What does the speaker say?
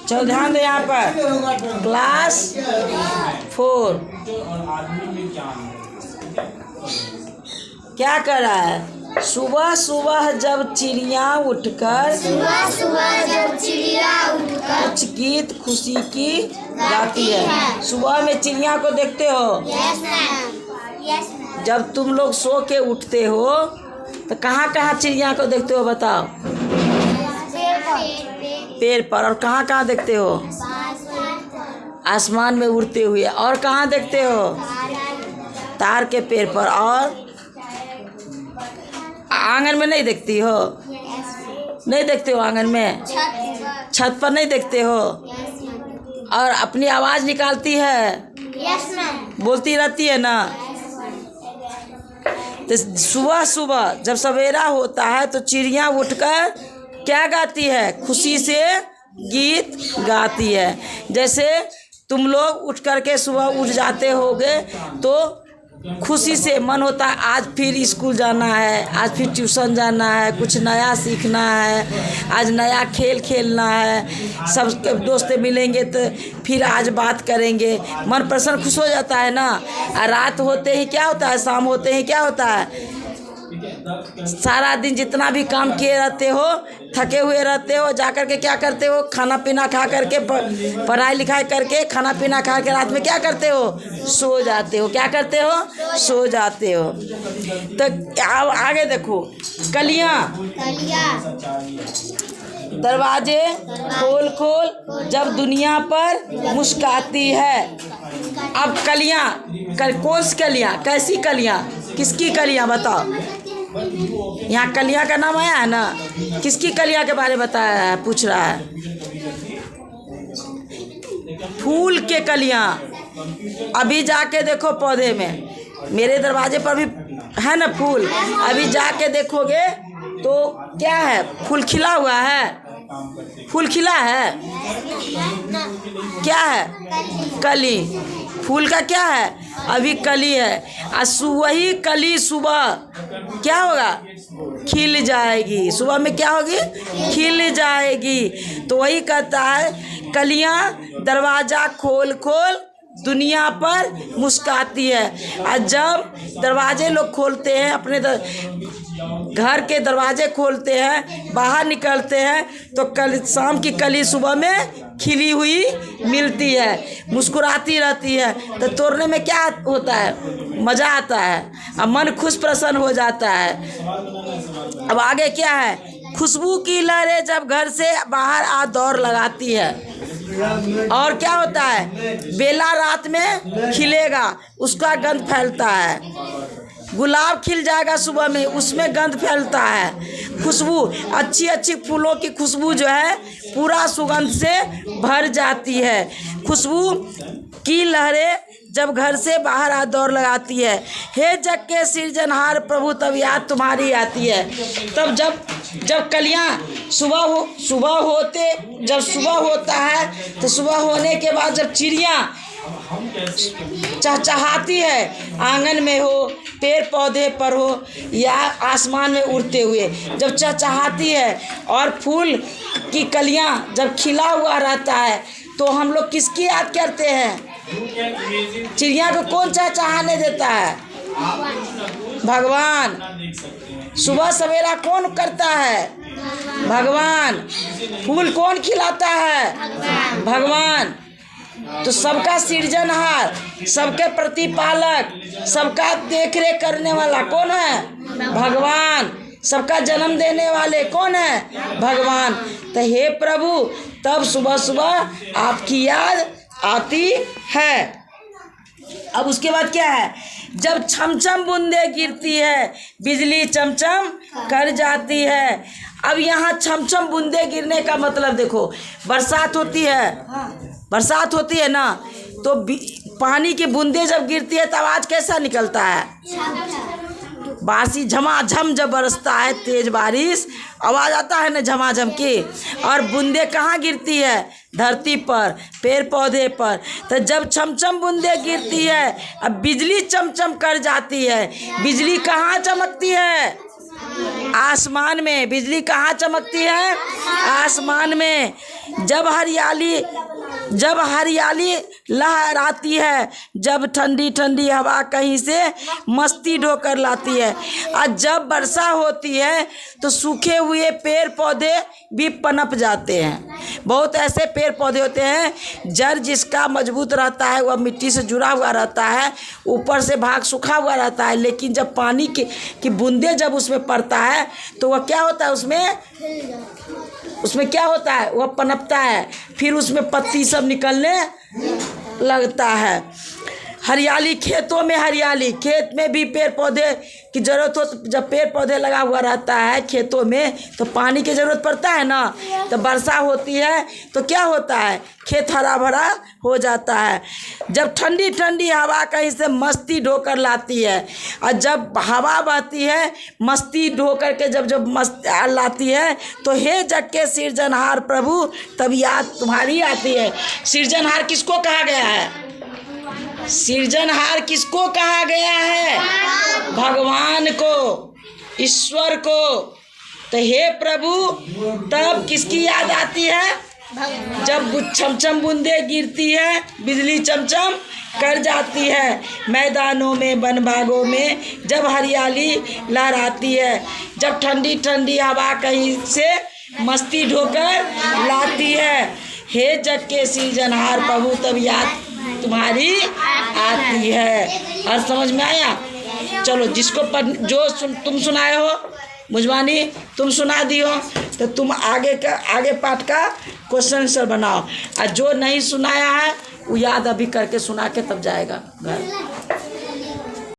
चलो ध्यान दो यहाँ पर। क्लास 4 क्या कर रहा है? सुबह सुबह जब चिड़िया उठकर कुछ गीत खुशी की गाती है। सुबह में चिड़िया को देखते हो? जब तुम लोग सो के उठते हो तो कहाँ कहाँ चिड़िया को देखते हो बताओ? पेड़ पर। और कहाँ कहाँ देखते हो? आसमान में उड़ते हुए। और कहाँ देखते हो? तार के पेड़ पर। और आंगन में नहीं देखती हो? नहीं देखते हो आंगन में? छत पर नहीं देखते हो? और अपनी आवाज निकालती है? बोलती रहती है ना? तो सुबह सुबह जब सवेरा होता है तो चिड़िया उठकर क्या गाती है? खुशी से गीत गाती है। जैसे तुम लोग उठ करके सुबह उठ जाते होगे तो खुशी से मन होता है आज फिर स्कूल जाना है, आज फिर ट्यूशन जाना है, कुछ नया सीखना है, आज नया खेल खेलना है, सब दोस्त मिलेंगे तो फिर आज बात करेंगे। मन प्रसन्न खुश हो जाता है ना। और रात होते ही क्या होता है? शाम होते ही क्या होता है? सारा दिन जितना भी काम किए रहते हो, थके हुए रहते हो, जा कर के क्या करते हो? खाना पीना खा करके, पढ़ाई लिखाई करके, खाना पीना खा के रात में क्या करते हो? सो जाते हो। क्या करते हो? सो जाते हो। तो आगे देखो, कलियां दरवाजे खोल खोल जब दुनिया पर मुस्काती है। अब कलियां कौन सी कलियां? कैसी कलियां? किसकी कलियां बताओ? यहाँ कलियां का नाम आया है ना? किसकी कलियां के बारे में बताया है? पूछ रहा है। फूल के कलियां। अभी जाके देखो पौधे में, मेरे दरवाजे पर भी है ना फूल। अभी जाके देखोगे तो क्या है? फूल खिला हुआ है? फूल खिला है? क्या है? कली। फूल का क्या है? अभी कली है। वही कली सुबह क्या होगा? खिल जाएगी। सुबह में क्या होगी? खिल जाएगी। तो वही कहता है कलियां दरवाजा खोल खोल दुनिया पर मुस्काती है। और जब दरवाजे लोग खोलते हैं, अपने घर के दरवाजे खोलते हैं, बाहर निकलते हैं तो कल शाम की कली सुबह में खिली हुई मिलती है, मुस्कुराती रहती है। तो तोड़ने में क्या होता है? मज़ा आता है और मन खुश प्रसन्न हो जाता है। अब आगे क्या है? खुशबू की लहरें जब घर से बाहर आ दौड़ लगाती है। और क्या होता है? बेला रात में खिलेगा, उसका गंध फैलता है। गुलाब खिल जाएगा सुबह में, उसमें गंध फैलता है। खुशबू, अच्छी अच्छी फूलों की खुशबू जो है पूरा सुगंध से भर जाती है। खुशबू की लहरें जब घर से बाहर आ दौड़ लगाती है। हे जग के सृजनहार प्रभु तब याद तुम्हारी आती है। तब जब कलियां सुबह होता है तो सुबह होने के बाद जब चिड़िया चहचहाती है, आंगन में हो, पेड़ पौधे पर हो या आसमान में उड़ते हुए जब चहचहाती है और फूल की कलियां जब खिला हुआ रहता है तो हम लोग किसकी याद करते हैं? चिड़िया को कौन चहचहाने देता है? भगवान। सुबह सवेरा कौन करता है? भगवान। फूल कौन खिलाता है? भगवान। तो सबका सृजनहार, सबके प्रतिपालक, सबका देखरेख करने वाला कौन है? भगवान। सबका जन्म देने वाले कौन है? भगवान। तो हे प्रभु, तब सुबह सुबह आपकी याद आती है। अब उसके बाद क्या है? जब छमछम बूंदे गिरती है, बिजली चमचम कर जाती है। अब यहाँ छमछम बूंदे गिरने का मतलब देखो, बरसात होती है ना, तो पानी की बूंदे जब गिरती है तो आवाज़ कैसा निकलता है? बारिश झमाझम जब बरसता है, तेज बारिश, आवाज़ आता है ना झमाझम की। और बूंदे कहाँ गिरती है? धरती पर, पेड़ पौधे पर। तो जब छमछम बूंदे गिरती है, अब बिजली चमचम कर जाती है। बिजली कहाँ चमकती है? आसमान में। बिजली कहाँ चमकती है? आसमान में। जब हरियाली लहराती है, जब ठंडी ठंडी हवा कहीं से मस्ती ढोकर लाती है, और जब वर्षा होती है तो सूखे हुए पेड़ पौधे भी पनप जाते हैं। बहुत ऐसे पेड़ पौधे होते हैं, जड़ जिसका मजबूत रहता है, वह मिट्टी से जुड़ा हुआ रहता है, ऊपर से भाग सूखा हुआ रहता है, लेकिन जब पानी की बूंदें जब उसमें पड़ता है तो वह क्या होता है, उसमें क्या होता है, वह पनपता है, फिर उसमें पत्ती सब निकलने लगता है। हरियाली, खेतों में हरियाली, खेत में भी पेड़ पौधे की ज़रूरत हो। तो जब पेड़ पौधे लगा हुआ रहता है खेतों में तो पानी की ज़रूरत पड़ता है ना। तो वर्षा होती है तो क्या होता है, खेत हरा भरा हो जाता है। जब ठंडी ठंडी हवा कहीं से मस्ती ढोकर लाती है, और जब हवा बहती है मस्ती ढोकर के जब मस्त लाती है, तो हे जग के सृजनहार प्रभु तब याद तुम्हारी आती है। सृजनहार किसको कहा गया है? सृजनहार किसको कहा गया है? भगवान को, ईश्वर को। तो हे प्रभु तब किसकी याद आती है? जब छमछम बूंदे गिरती है, बिजली चमचम कर जाती है, मैदानों में वन भागों में जब हरियाली लहराती है, जब ठंडी ठंडी हवा कहीं से मस्ती ढोकर लाती है, हे जग के सृजनहार प्रभु तब याद तुम्हारी आती है। और समझ में आया? चलो, जिसको तुम सुनाए हो, मुझवानी तुम सुना दी हो, तो तुम आगे पाठ का क्वेश्चन आंसर बनाओ, और जो नहीं सुनाया है वो याद अभी करके सुना के तब जाएगा घर।